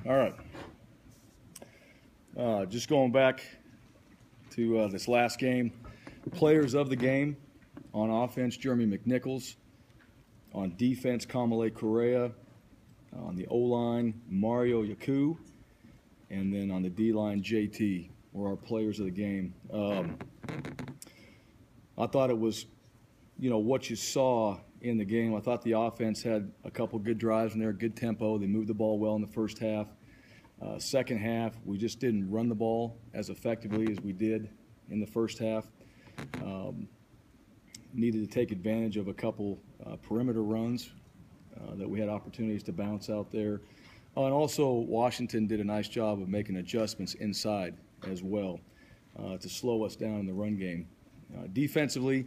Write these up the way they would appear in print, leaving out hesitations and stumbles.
All right. Just going back to this last game. Players of the game: on offense, Jeremy McNichols; on defense, Kamale Correa; on the O-line, Mario Yaku; and then on the D-line, JT were our players of the game. I thought it was, what you saw in the game. I thought the offense had a couple good drives in there, good tempo. They moved the ball well in the first half. Second half, we just didn't run the ball as effectively as we did in the first half. Needed to take advantage of a couple perimeter runs that we had opportunities to bounce out there. And also, Washington did a nice job of making adjustments inside as well to slow us down in the run game. Defensively,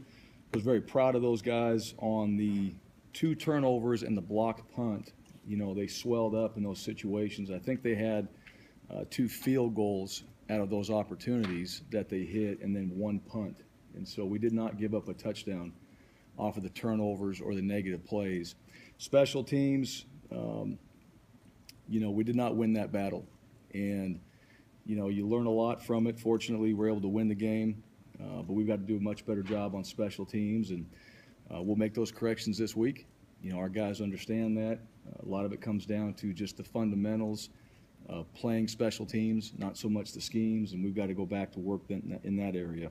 I was very proud of those guys on the 2 turnovers and the blocked punt. They swelled up in those situations. I think they had 2 field goals out of those opportunities that they hit, and then 1 punt. And so we did not give up a touchdown off of the turnovers or the negative plays. Special teams, we did not win that battle. And, you learn a lot from it. Fortunately, we're able to win the game, but we've got to do a much better job on special teams, and we'll make those corrections this week. Our guys understand that. A lot of it comes down to just the fundamentals of playing special teams, not so much the schemes, and we've got to go back to work in that area.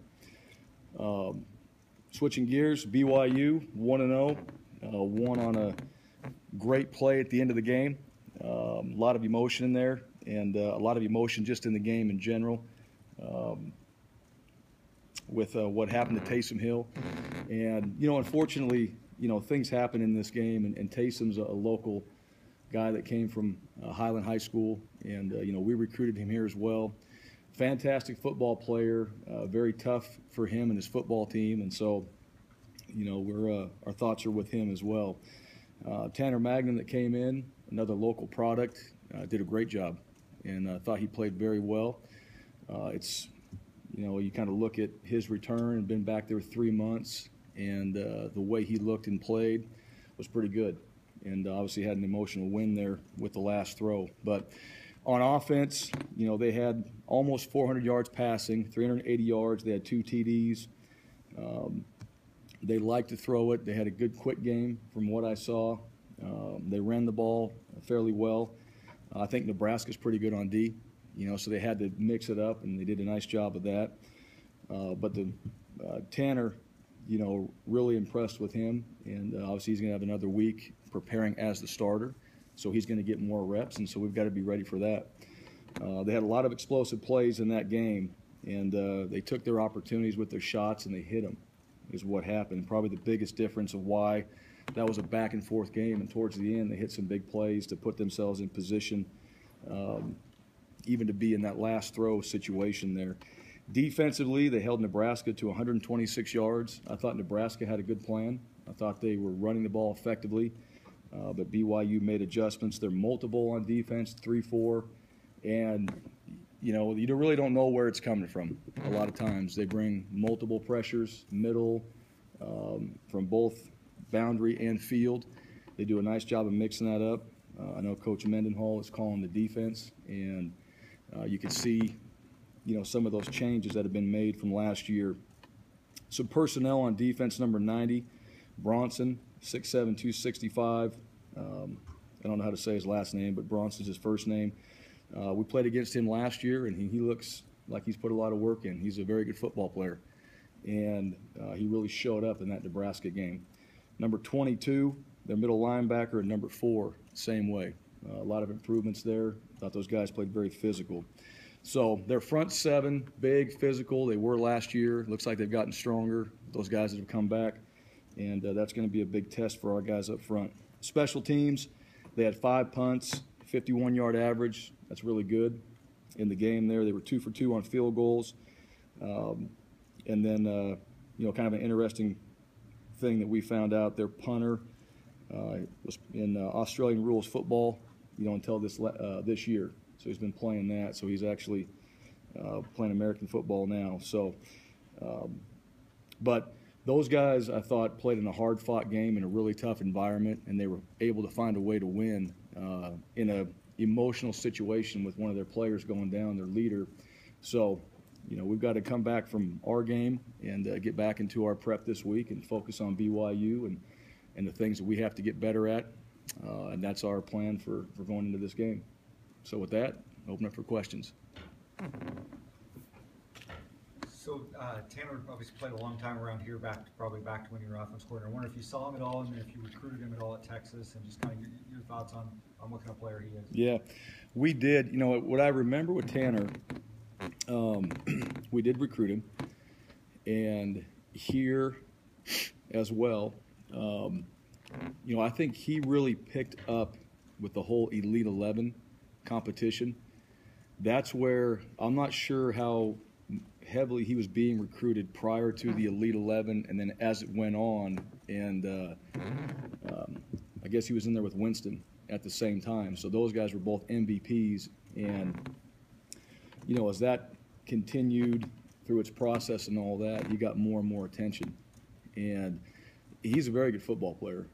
Switching gears, BYU 1-0, won on a great play at the end of the game. A lot of emotion in there, and a lot of emotion just in the game in general. With what happened to Taysom Hill, and unfortunately, things happen in this game, and Taysom's a local guy that came from Highland High School, and we recruited him here as well. Fantastic football player, very tough for him and his football team, and so our thoughts are with him as well. Tanner Mangum that came in, another local product, did a great job, and I thought he played very well. You kind of look at his return and been back there 3 months, and the way he looked and played was pretty good. And obviously had an emotional win there with the last throw. But on offense, they had almost 400 yards passing, 380 yards. They had 2 TDs. They liked to throw it. They had a good quick game from what I saw. They ran the ball fairly well. I think Nebraska's pretty good on D. So they had to mix it up, and they did a nice job of that. But Tanner, really impressed with him, and obviously he's going to have another week preparing as the starter, so he's going to get more reps, and so we've got to be ready for that. They had a lot of explosive plays in that game, and they took their opportunities with their shots, and they hit them, is what happened. Probably the biggest difference of why that was a back-and-forth game, and towards the end they hit some big plays to put themselves in position even to be in that last throw situation there. Defensively, they held Nebraska to 126 yards. I thought Nebraska had a good plan. I thought they were running the ball effectively, but BYU made adjustments. They're multiple on defense, 3-4, and you really don't know where it's coming from. A lot of times they bring multiple pressures, middle, from both boundary and field. They do a nice job of mixing that up. I know Coach Mendenhall is calling the defense, and you can see, some of those changes that have been made from last year. Some personnel on defense: number 90, Bronson, 6'7", 265. I don't know how to say his last name, but Bronson's his first name. We played against him last year, and he looks like he's put a lot of work in. He's a very good football player, and he really showed up in that Nebraska game. Number 22, their middle linebacker, and number 4, same way. A lot of improvements there. Thought those guys played very physical. So their front 7, big, physical. They were last year. Looks like they've gotten stronger, those guys that have come back, and that's going to be a big test for our guys up front. Special teams, they had 5 punts, 51-yard average. That's really good in the game there. They were 2 for 2 on field goals. And then, kind of an interesting thing that we found out, their punter was in Australian rules football, until this year. So he's been playing that. So he's actually playing American football now. So, but those guys, I thought, played in a hard-fought game in a really tough environment, and they were able to find a way to win in a emotional situation with one of their players going down, their leader. So, we've got to come back from our game and get back into our prep this week and focus on BYU and the things that we have to get better at. And that's our plan for going into this game. So with that, open up for questions. So Tanner obviously played a long time around here, probably back to when you were offense coordinator. I wonder if you saw him at all, and then if you recruited him at all at Texas, and just kind of your thoughts on what kind of player he is. Yeah, we did. What I remember with Tanner, we did recruit him, and here as well. I think he really picked up with the whole Elite 11 competition. That's where I'm not sure how heavily he was being recruited prior to the Elite 11, and then as it went on, and I guess he was in there with Winston at the same time. So those guys were both MVPs, and as that continued through its process and all that, he got more and more attention, and he's a very good football player.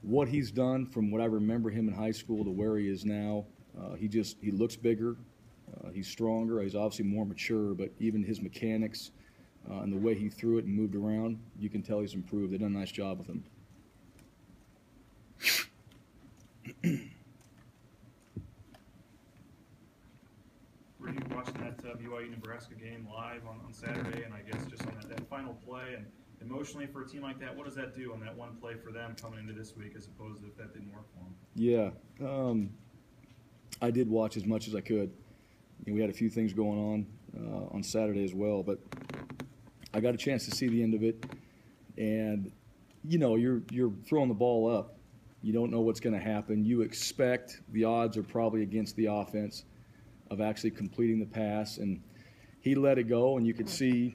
What he's done from what I remember him in high school to where he is now, he looks bigger. He's stronger. He's obviously more mature, but even his mechanics and the way he threw it and moved around, you can tell he's improved. They've done a nice job with him. Were you watching that BYU-Nebraska game live on Saturday, and I guess just on that final play, and emotionally for a team like that, what does that do on that one play for them coming into this week as opposed to if that didn't work for them? Yeah, I did watch as much as I could. We had a few things going on Saturday as well, but I got a chance to see the end of it. And you're throwing the ball up. You don't know what's going to happen. You expect the odds are probably against the offense of actually completing the pass, and he let it go, and you could see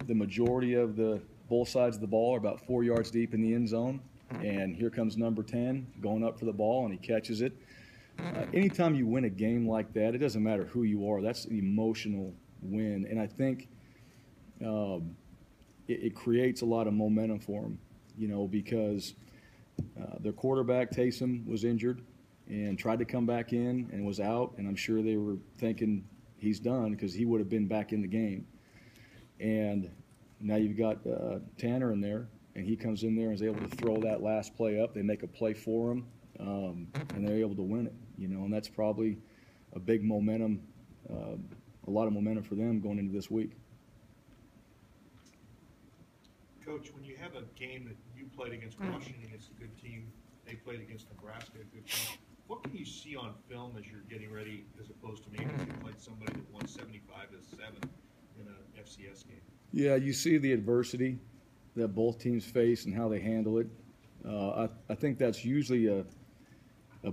the majority of both sides of the ball are about 4 yards deep in the end zone. And here comes number 10 going up for the ball, and he catches it. Anytime you win a game like that, it doesn't matter who you are. That's an emotional win. And I think it creates a lot of momentum for them, because their quarterback, Taysom, was injured and tried to come back in and was out. And I'm sure they were thinking he's done because he would have been back in the game. And now you've got Tanner in there, and he comes in there and is able to throw that last play up. They make a play for him, and they're able to win it. And that's probably a big momentum, a lot of momentum for them going into this week. Coach, when you have a game that you played against Washington against a good team, they played against Nebraska, a good team, what can you see on film as you're getting ready as opposed to maybe if you played somebody that won 75-7 in an FCS game? Yeah, you see the adversity that both teams face and how they handle it. I think that's usually a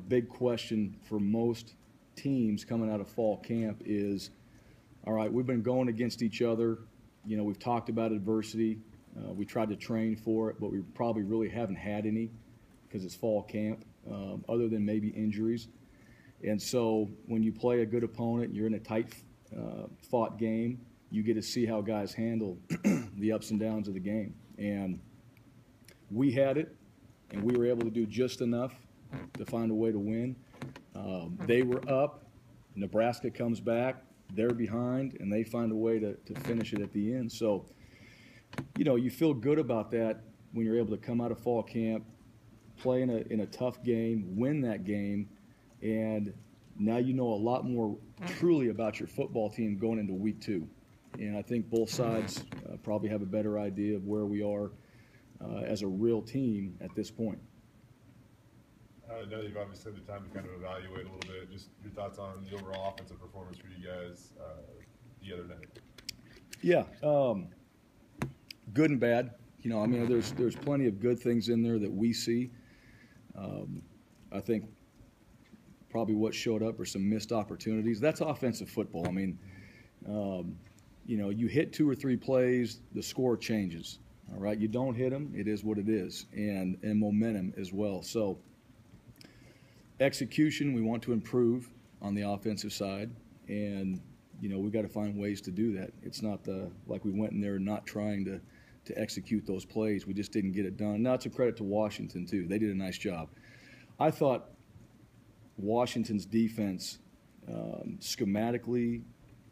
big question for most teams coming out of fall camp is, all right, we've been going against each other. We've talked about adversity. We tried to train for it, but we probably really haven't had any because it's fall camp, other than maybe injuries. And so when you play a good opponent, you're in a tight fought game, you get to see how guys handle the ups and downs of the game. And we had it, and we were able to do just enough to find a way to win. They were up. Nebraska comes back. They're behind, and they find a way to finish it at the end. So, you feel good about that when you're able to come out of fall camp, play in a tough game, win that game, and now you know a lot more truly about your football team going into week 2. And I think both sides probably have a better idea of where we are as a real team at this point. I know you've obviously had the time to kind of evaluate a little bit. Just your thoughts on the overall offensive performance for you guys the other night. Yeah, good and bad. There's plenty of good things in there that we see. I think probably what showed up are some missed opportunities. That's offensive football. You hit 2 or 3 plays, the score changes. All right, you don't hit them, it is what it is, and momentum as well. So execution, we want to improve on the offensive side, and we've got to find ways to do that. It's not like we went in there not trying to execute those plays. We just didn't get it done. Now it's a credit to Washington too. They did a nice job. I thought Washington's defense, schematically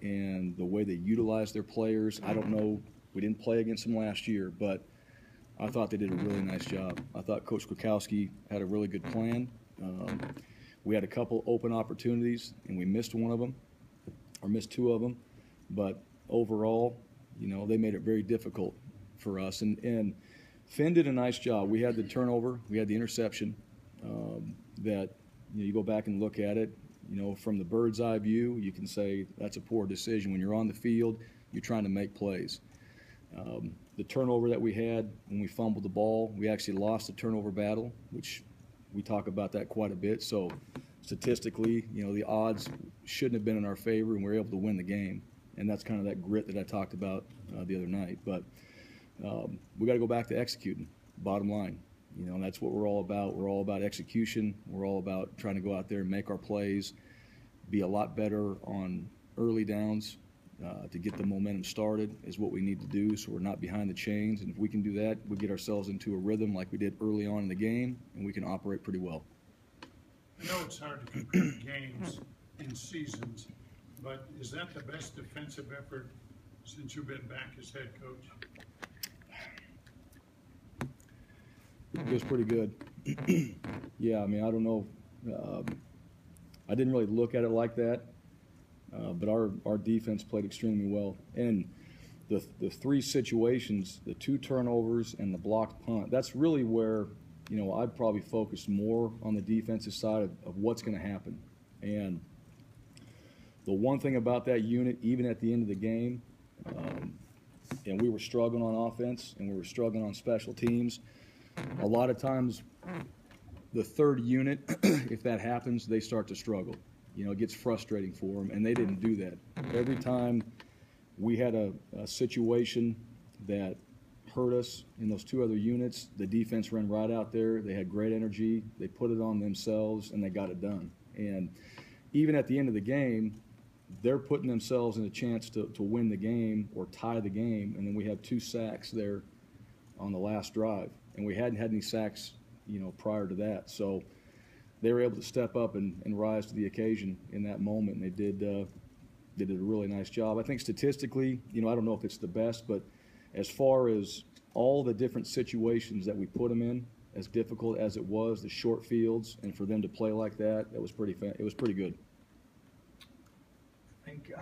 and the way they utilize their players, I don't know, we didn't play against them last year, but I thought they did a really nice job. I thought Coach Kwiatkowski had a really good plan. We had a couple open opportunities, and we missed one of them, or missed two of them. But overall, they made it very difficult for us. And Finn did a nice job. We had the turnover, we had the interception. That you go back and look at it. From the bird's eye view, you can say that's a poor decision. When you're on the field, you're trying to make plays. The turnover that we had when we fumbled the ball, we actually lost the turnover battle, which we talk about that quite a bit. So statistically, the odds shouldn't have been in our favor, and we were able to win the game. And that's kind of that grit that I talked about the other night. But we got to go back to executing, bottom line. And that's what we're all about. We're all about execution. We're all about trying to go out there and make our plays, be a lot better on early downs to get the momentum started is what we need to do, so we're not behind the chains. And if we can do that, we get ourselves into a rhythm like we did early on in the game, and we can operate pretty well. I know it's hard to compare games in seasons, but is that the best defensive effort since you've been back as head coach? It was pretty good. Yeah, I don't know. I didn't really look at it like that, but our defense played extremely well. And the three situations, the two turnovers and the blocked punt, that's really where, I'd probably focus more on the defensive side of what's going to happen. And the one thing about that unit, even at the end of the game, and we were struggling on offense and we were struggling on special teams, a lot of times the third unit, if that happens, they start to struggle. It gets frustrating for them, and they didn't do that. Every time we had a situation that hurt us in those two other units, the defense ran right out there. They had great energy. They put it on themselves, and they got it done. And even at the end of the game, they're putting themselves in a chance to win the game or tie the game, and then we have 2 sacks there on the last drive. And we hadn't had any sacks, prior to that. So they were able to step up and rise to the occasion in that moment, and they did a really nice job. I think statistically, I don't know if it's the best, but as far as all the different situations that we put them in, as difficult as it was, the short fields, and for them to play like that, it was pretty good. I think,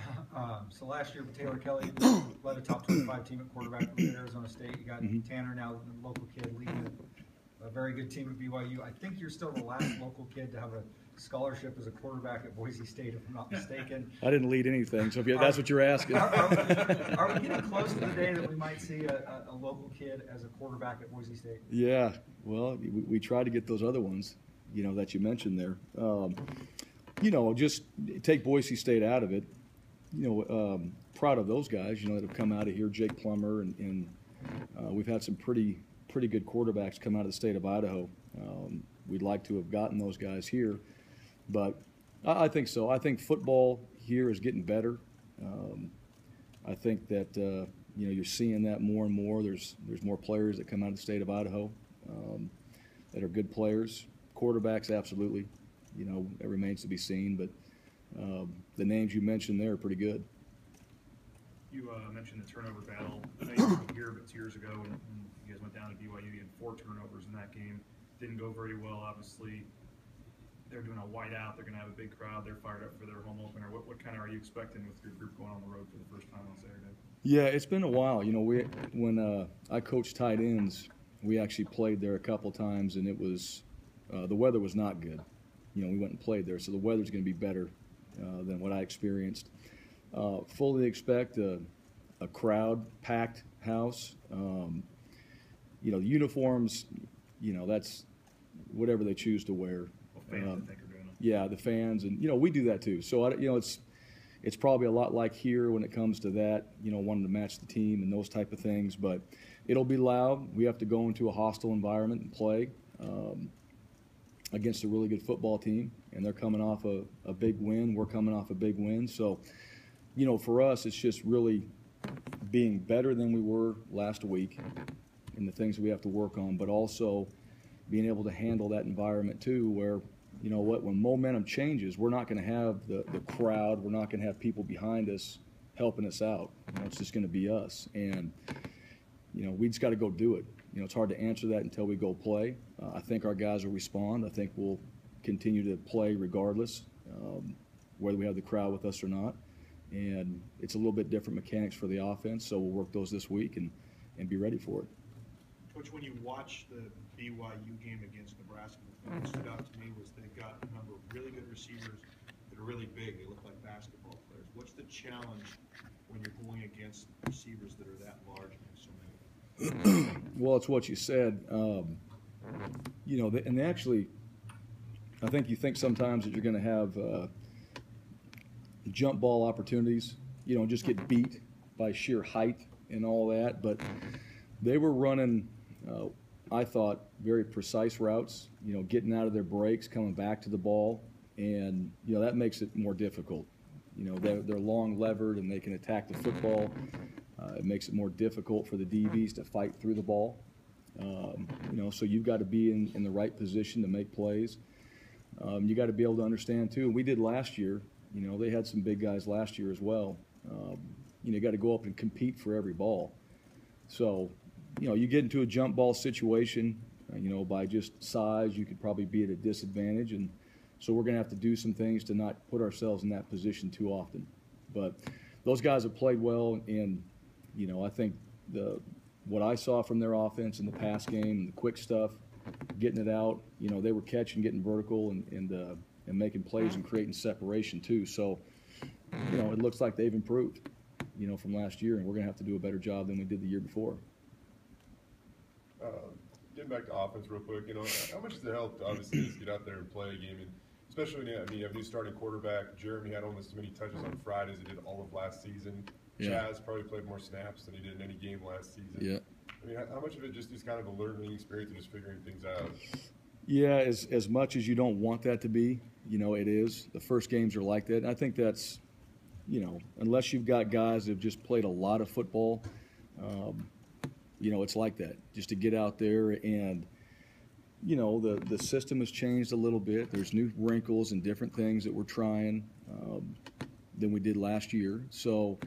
so last year, Taylor Kelly led a top 25 team at quarterback at Arizona State. You got Tanner now, the local kid, leading a very good team at BYU. I think you're still the last local kid to have a scholarship as a quarterback at Boise State, if I'm not mistaken. I didn't lead anything, so if that's what you're asking. Are we getting close to the day that we might see a local kid as a quarterback at Boise State? Yeah, well, we try to get those other ones, that you mentioned there. Just take Boise State out of it. Proud of those guys, that have come out of here, Jake Plummer, and we've had some pretty good quarterbacks come out of the state of Idaho. We'd like to have gotten those guys here, but I think so. I think football here is getting better. I think that you're seeing that more and more. There's more players that come out of the state of Idaho that are good players. Quarterbacks, absolutely. It remains to be seen, but the names you mentioned there are pretty good. You mentioned the turnover battle. I know you were here about 2 years ago when you guys went down to BYU. You had 4 turnovers in that game. Didn't go very well, obviously. They're doing a whiteout. They're going to have a big crowd. They're fired up for their home opener. What kind of are you expecting with your group going on the road for the first time on Saturday? Yeah, it's been a while. When I coached tight ends, we actually played there a couple times, and it was the weather was not good. We went and played there, so the weather's going to be better than what I experienced. Fully expect a crowd, packed house. Uniforms, that's whatever they choose to wear. Well, fans, I think, are doing it. Yeah, the fans, and we do that too. So it's probably a lot like here when it comes to that. Wanting to match the team and those type of things. But it'll be loud. We have to go into a hostile environment and play against a really good football team, and they're coming off a big win. We're coming off a big win. So, for us, it's just really being better than we were last week and the things we have to work on, but also being able to handle that environment too, where you know what, when momentum changes, we're not going to have the crowd, we're not going to have people behind us helping us out. You know, it's just going to be us. And, you know, we just got to go do it. You know, it's hard to answer that until we go play. I think our guys will respond. I think we'll continue to play regardless, whether we have the crowd with us or not. And it's a little bit different mechanics for the offense, so we'll work those this week and be ready for it. Coach, when you watch the BYU game against Nebraska, the thing that stood out to me was they've got a number of really good receivers that are really big. They look like basketball players. What's the challenge when you're going against receivers that are that large and so many? Well, it's what you said. You know, and they actually, I think you think sometimes that you're going to have jump ball opportunities, you know, just get beat by sheer height and all that. But they were running, I thought, very precise routes, you know, getting out of their breaks, coming back to the ball. And, you know, that makes it more difficult. You know, they're long levered and they can attack the football. It makes it more difficult for the DBs to fight through the ball. You know, so you've got to be in the right position to make plays. You got to be able to understand, too. And we did last year. You know, they had some big guys last year as well. You know, you got to go up and compete for every ball. So, you know, you get into a jump ball situation, you know, by just size, you could probably be at a disadvantage. And so we're going to have to do some things to not put ourselves in that position too often. But those guys have played well, and, you know, I think what I saw from their offense in the pass game, the quick stuff, getting it out, you know, they were catching, getting vertical, and making plays and creating separation too. So, you know, it looks like they've improved, you know, from last year, and we're going to have to do a better job than we did the year before. Getting back to offense real quick, you know, how much has it helped, obviously, just get out there and play a game? And especially when you have a new starting quarterback. Jeremy had almost as many touches on Friday as he did all of last season. Yeah. Chaz probably played more snaps than he did in any game last season. Yeah. I mean, how much of it just is kind of a learning experience and just figuring things out? Yeah, as much as you don't want that to be, you know, it is. The first games are like that. And I think that's, you know, unless you've got guys that have just played a lot of football, you know, it's like that. Just to get out there and, you know, the system has changed a little bit. There's new wrinkles and different things that we're trying than we did last year. So,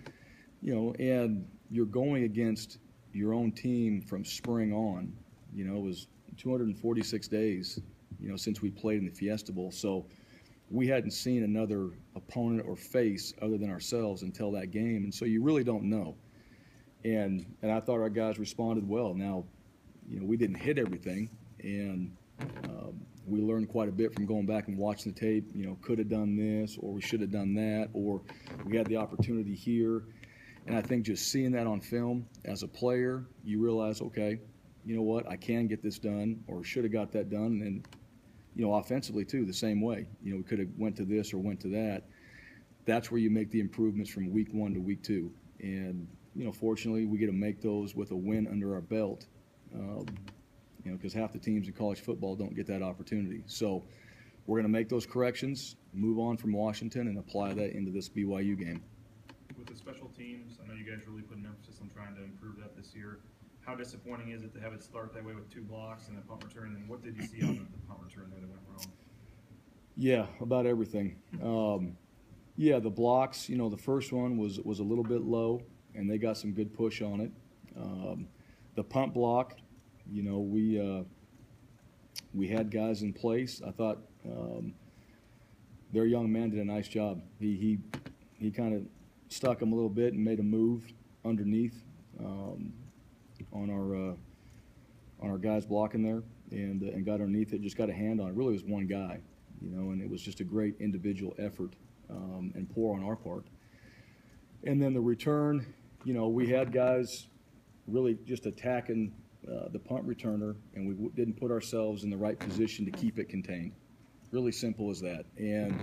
you know, and you're going against your own team from spring on. You know, it was 246 days, you know, since we played in the Fiesta Bowl. So we hadn't seen another opponent or face other than ourselves until that game. And so you really don't know. And I thought our guys responded well. Now, you know, we didn't hit everything, and we learned quite a bit from going back and watching the tape. You know, could have done this, or we should have done that, or we had the opportunity here. And I think just seeing that on film as a player, you realize, okay, you know what, I can get this done, or should have got that done. And, you know, offensively too, the same way. You know, we could have went to this or went to that. That's where you make the improvements from week 1 to week 2. And, you know, fortunately, we get to make those with a win under our belt. You know, because half the teams in college football don't get that opportunity. So we're going to make those corrections, move on from Washington, and apply that into this BYU game. With the special teams, I know you guys really put an emphasis on trying to improve that this year. How disappointing is it to have it start that way with 2 blocks and a punt return? And what did you see on the punt return there that went wrong? Yeah, about everything. Yeah, the blocks, you know, the first one was a little bit low, and they got some good push on it. The punt block, you know, we had guys in place. I thought their young man did a nice job. He kind of stuck him a little bit and made a move underneath on our guys blocking there, and got underneath it. Just got a hand on it. Really, was one guy, you know, and it was just a great individual effort and pour on our part. And then the return, you know, we had guys really just attacking the punt returner, and we didn't put ourselves in the right position to keep it contained. Really simple as that. And,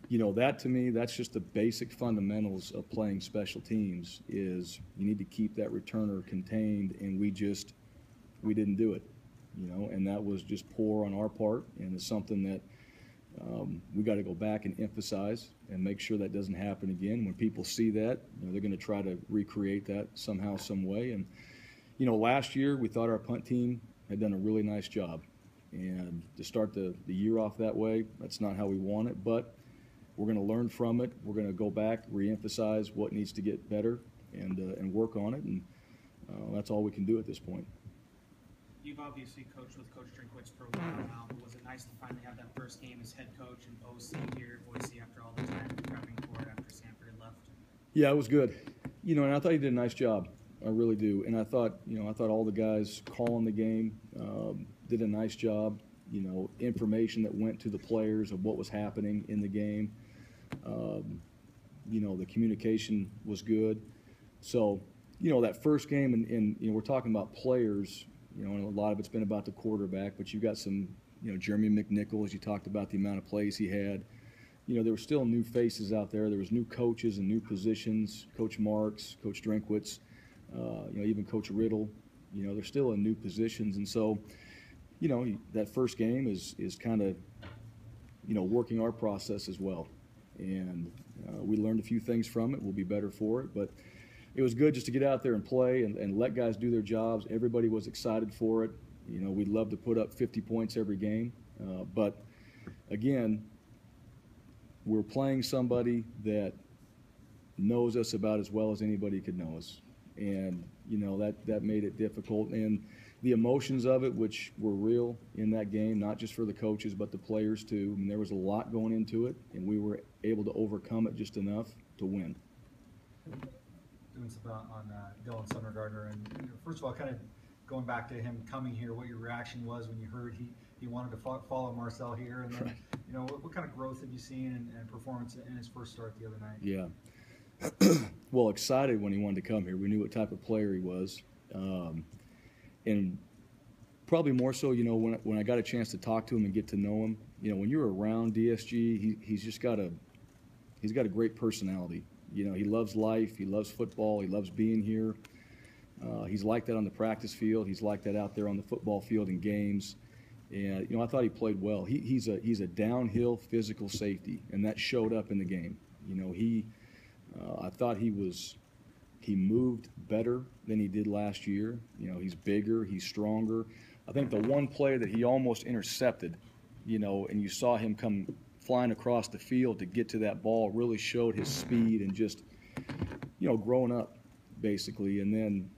you know, that to me, that's just the basic fundamentals of playing special teams is you need to keep that returner contained, and we didn't do it, you know, and that was just poor on our part, and it's something that we got to go back and emphasize and make sure that doesn't happen again. When people see that, you know, they're going to try to recreate that somehow, some way. And, you know, last year we thought our punt team had done a really nice job. And to start the year off that way, that's not how we want it, but we're going to learn from it. We're going to go back, reemphasize what needs to get better, and work on it, and that's all we can do at this point. You've obviously coached with Coach Drinkwitz for a while now, but was it nice to finally have that first game as head coach in OC here at Boise after all the time prepping for it after Sanford had left? Yeah, it was good. And I thought he did a nice job. I really do. And I thought all the guys calling the game did a nice job. Information that went to the players of what was happening in the game. The communication was good. So, that first game, and we're talking about players, and a lot of it's been about the quarterback, but you've got some, Jeremy McNichol, as you talked about the amount of plays he had. There were still new faces out there. There was new coaches and new positions, Coach Marks, Coach Drinkwitz, even Coach Riddle. They're still in new positions. And so, that first game is kind of, working our process as well. And we learned a few things from it. We'll be better for it. But it was good just to get out there and play and let guys do their jobs. Everybody was excited for it. We'd love to put up 50 points every game. But, again, we're playing somebody that knows us about as well as anybody could know us. And, that made it difficult. And the emotions of it, which were real in that game, not just for the coaches but the players too. I mean, there was a lot going into it, and we were able to overcome it just enough to win. Doing some on Dylan Sondergardner, and first of all, kind of going back to him coming here, what your reaction was when you heard he wanted to follow Marcel here, and then what kind of growth have you seen and performance in his first start the other night? Yeah, well, excited when he wanted to come here. We knew what type of player he was, and probably more so, when I got a chance to talk to him and get to know him. When you're around DSG, he's got a great personality. He loves life. He loves football. He loves being here. He's like that on the practice field. He's like that out there on the football field in games. And, I thought he played well. He's a downhill physical safety, and that showed up in the game. I thought he moved better than he did last year. He's bigger. He's stronger. I think the one play that he almost intercepted, and you saw him come flying across the field to get to that ball, really showed his speed and just, growing up, basically. And then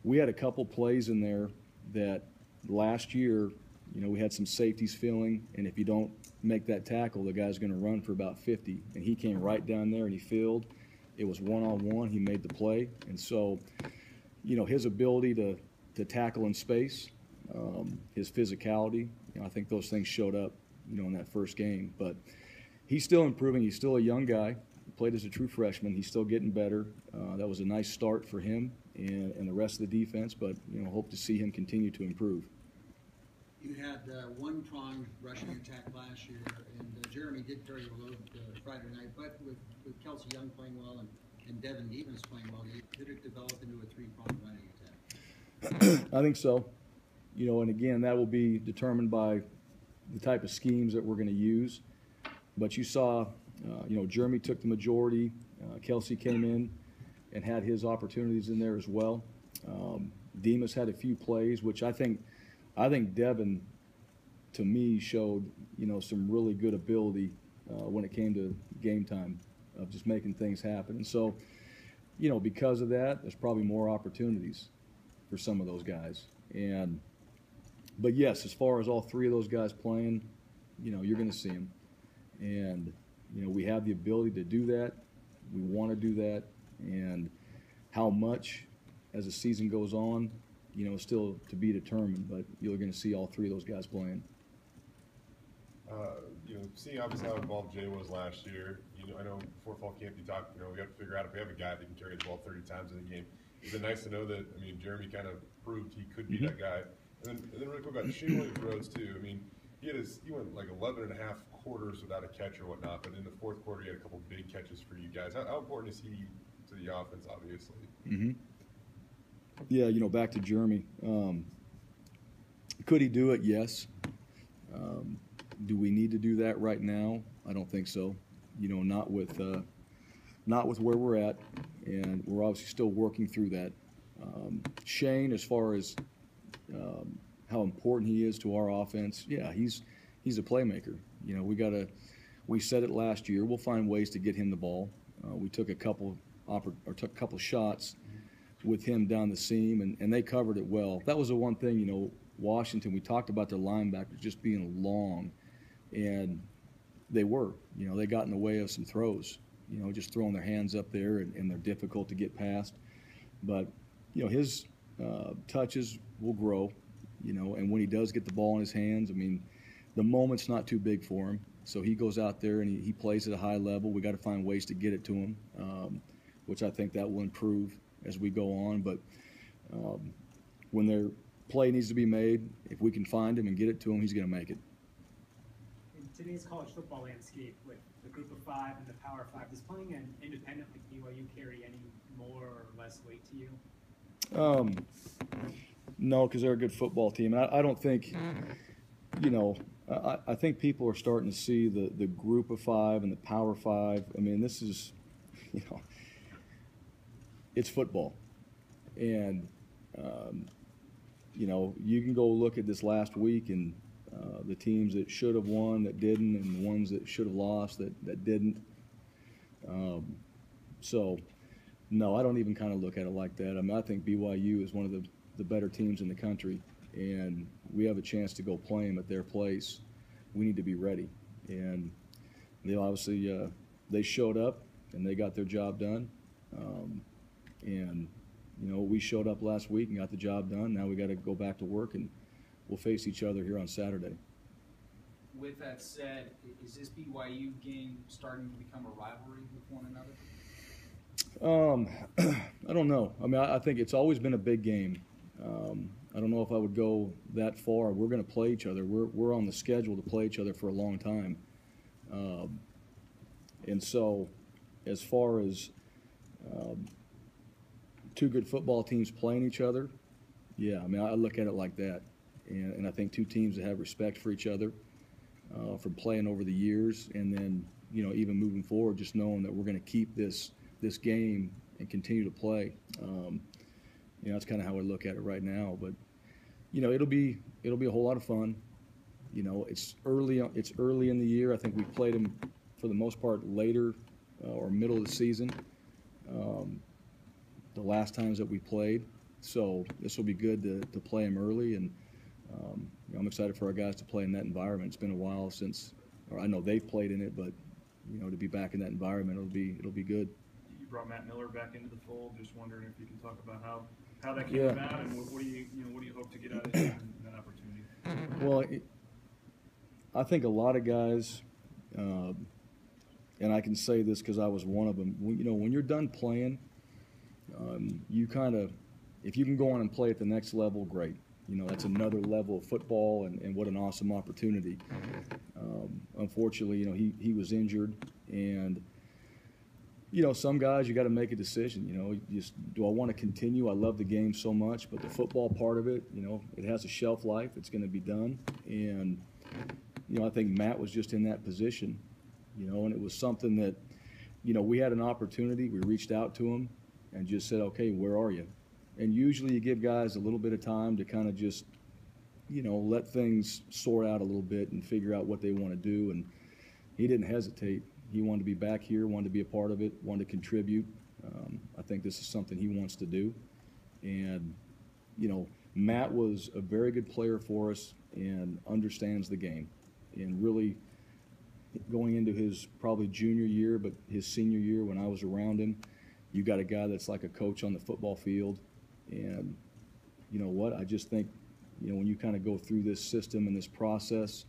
we had a couple plays in there that last year, we had some safeties filling, and if you don't make that tackle, the guy's going to run for about 50. And he came right down there and he filled. It was one-on-one. He made the play. And so, his ability to tackle in space, his physicality, I think those things showed up, in that first game. But he's still improving. He's still a young guy. He played as a true freshman. He's still getting better. That was a nice start for him and the rest of the defense, but, hope to see him continue to improve. You had one-pronged rushing attack last year, and Jeremy did carry the load Friday night, but with Kelsey Young playing well and Devin Demas playing well, did it develop into a three-pronged running attack? I think so. And again, that will be determined by the type of schemes that we're going to use. But you saw, Jeremy took the majority. Kelsey came in and had his opportunities in there as well. Demas had a few plays, which I think Devin, to me, showed, some really good ability when it came to game time of just making things happen. And so, because of that, there's probably more opportunities for some of those guys. But yes, as far as all three of those guys playing, you're going to see them. And, we have the ability to do that. We want to do that. And how much as the season goes on, still to be determined, but you're going to see all three of those guys playing. Seeing obviously how involved Jay was last year, I know before fall camp you talked, we have to figure out if we have a guy that can carry the ball 30 times in a game. Is it nice to know that, Jeremy kind of proved he could be that guy? And then really quick about Shane Williams-Rhodes too. He went like 11 and a half quarters without a catch or whatnot, but in the fourth quarter he had a couple big catches for you guys. How important is he to the offense, obviously? Mm-hmm. Yeah, back to Jeremy. Could he do it? Yes. Do we need to do that right now? I don't think so. Not with where we're at, and we're obviously still working through that. Shane, as far as how important he is to our offense. Yeah, he's a playmaker. You know, we said it last year. We'll find ways to get him the ball. We took a couple shots with him down the seam, and they covered it well. That was the one thing, you know, Washington, we talked about their linebackers just being long, and they were. You know, they got in the way of some throws, you know, just throwing their hands up there, and they're difficult to get past. But, you know, his touches will grow, you know, and when he does get the ball in his hands, I mean, the moment's not too big for him. So he goes out there and he plays at a high level. We got to find ways to get it to him, which I think that will improve as we go on. But when their play needs to be made, if we can find him and get it to him, he's going to make it. In today's college football landscape, with the group of five and the power five, does playing an independent like BYU carry any more or less weight to you? No, because they're a good football team. And I don't think, you know, I think people are starting to see the group of five and the power five. I mean, this is, you know, it's football. And, you know, you can go look at this last week and the teams that should have won that didn't, and the ones that should have lost that didn't. So, no, I don't even kind of look at it like that. I mean, I think BYU is one of the better teams in the country, and we have a chance to go play them at their place. We need to be ready. And they obviously they showed up and they got their job done. And you know, we showed up last week and got the job done. Now we got to go back to work, and we'll face each other here on Saturday. With that said, is this BYU game starting to become a rivalry with one another? I don't know. I mean, I think it's always been a big game. I don't know if I would go that far. We're going to play each other. We're on the schedule to play each other for a long time. And so as far as two good football teams playing each other, yeah, I mean, I look at it like that. And I think two teams that have respect for each other from playing over the years, and then, you know, even moving forward, just knowing that we're going to keep this game and continue to play. You know, that's kind of how I look at it right now. But, you know, it'll be a whole lot of fun. You know, it's early in the year. I think we played them for the most part later or middle of the season. The last times that we played, so this will be good to play them early, and you know, I'm excited for our guys to play in that environment. It's been a while since, or I know they've played in it, but you know, to be back in that environment, it'll be good. You brought Matt Miller back into the fold. Just wondering if you can talk about how that came about, and what do you hope to get out of him in that opportunity? Well, I think a lot of guys, and I can say this because I was one of them. You know, when you're done playing, you kind of, if you can go on and play at the next level, great. You know, that's another level of football, and what an awesome opportunity. Unfortunately, you know, he was injured, and you know, some guys, you got to make a decision. You know, just, do I want to continue? I love the game so much, but the football part of it, you know, it has a shelf life. It's going to be done. And, you know, I think Matt was just in that position, you know, and it was something that, you know, we had an opportunity. We reached out to him and just said, okay, where are you? And usually you give guys a little bit of time to kind of just, you know, let things sort out a little bit and figure out what they want to do. And he didn't hesitate. He wanted to be back here, wanted to be a part of it, wanted to contribute. I think this is something he wants to do. And, you know, Matt was a very good player for us and understands the game. And really going into his probably junior year, but his senior year when I was around him, you got a guy that's like a coach on the football field. And you know what? I just think, you know, when you kind of go through this system and this process,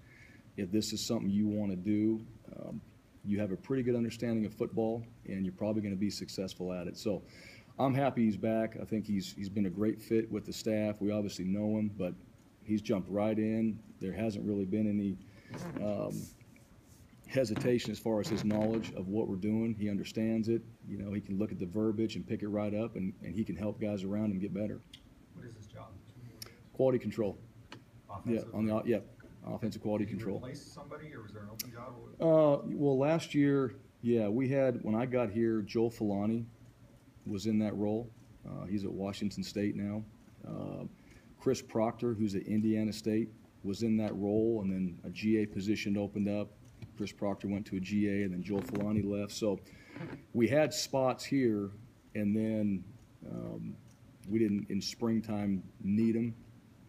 if this is something you want to do, you have a pretty good understanding of football, and you're probably going to be successful at it. So I'm happy he's back. I think he's been a great fit with the staff. We obviously know him, but he's jumped right in. There hasn't really been any hesitation as far as his knowledge of what we're doing. He understands it. You know, he can look at the verbiage and pick it right up, and he can help guys around him get better. What is his job? Quality control. Offensive? Offensive quality Did you control. replace somebody, or was there an open job? Well, last year, we had, when I got here, Joel Filani was in that role. He's at Washington State now. Chris Proctor, who's at Indiana State, was in that role, and then a GA position opened up. Chris Proctor went to a GA, and then Joel Filani left. So we had spots here, and then we didn't, in springtime, need them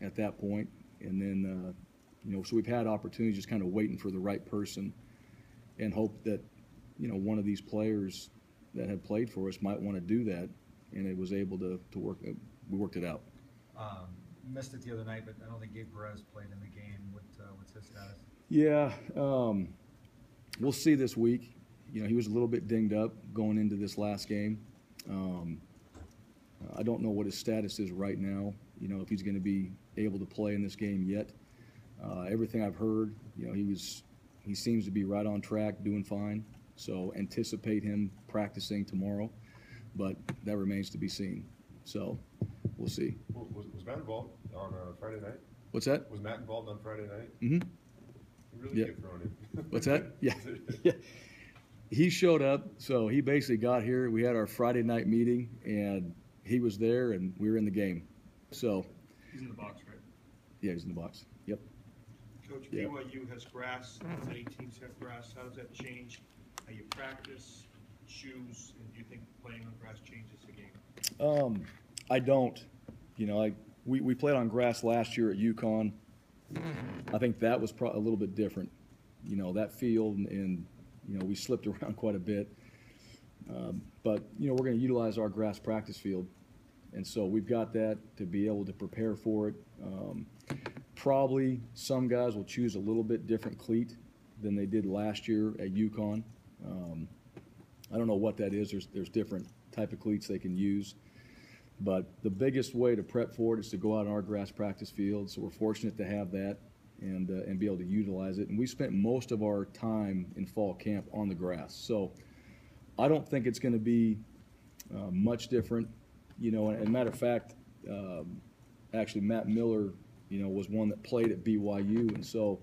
at that point. And then, so we've had opportunities just kind of waiting for the right person and hope that, one of these players that had played for us might want to do that, and it was able to work. We worked it out. Missed it the other night, but I don't think Gabe Perez played in the game. What's his status? Yeah, we'll see this week. He was a little bit dinged up going into this last game. I don't know what his status is right now, if he's going to be able to play in this game yet. Everything I've heard, he seems to be right on track, doing fine. So anticipate him practicing tomorrow, but that remains to be seen. So we'll see. Was Matt involved on Friday night? What's that? Was Matt involved on Friday night? Mm-hmm. He really get thrown in. What's that? Yeah. Yeah. He showed up, so he basically got here. We had our Friday night meeting, and he was there, and we were in the game. So he's in the box, right? Yeah, he's in the box. Yep. Coach, Yeah. BYU has grass. Many teams have grass. How does that change how you practice, shoes, and do you think playing on grass changes the game? I don't. We played on grass last year at UConn. I think that was a little bit different. That field, and we slipped around quite a bit. But, we're going to utilize our grass practice field. And so we've got that to be able to prepare for it. Probably some guys will choose a little bit different cleat than they did last year at UConn. I don't know what that is. There's different type of cleats they can use. But the biggest way to prep for it is to go out on our grass practice field. So we're fortunate to have that and be able to utilize it. And we spent most of our time in fall camp on the grass. So I don't think it's going to be much different. And matter of fact, actually Matt Miller, was one that played at BYU. And so,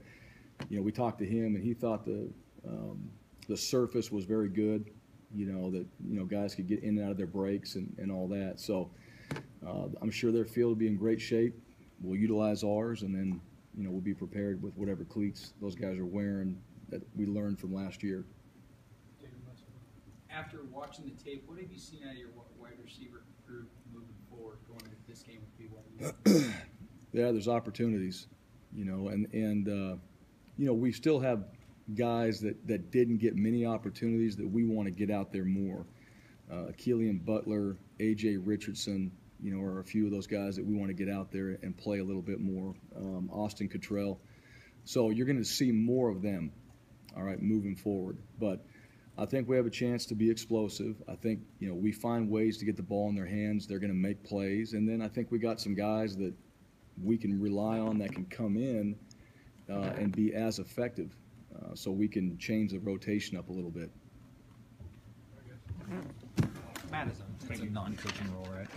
we talked to him, and he thought the surface was very good, that, guys could get in and out of their breaks and all that. So I'm sure their field will be in great shape. We'll utilize ours, and then, we'll be prepared with whatever cleats those guys are wearing that we learned from last year. After watching the tape, what have you seen out of your wide receiver group moving forward, going into this game with BYU? Yeah, there's opportunities, we still have guys that didn't get many opportunities that we want to get out there more. Keelan Butler, A.J. Richardson, are a few of those guys that we want to get out there and play a little bit more. Austin Cottrell. So you're going to see more of them, all right, moving forward. But I think we have a chance to be explosive. I think, we find ways to get the ball in their hands. They're going to make plays. And then I think we got some guys that we can rely on that can come in and be as effective. So we can change the rotation up a little bit. Matt is a non-coaching role, right?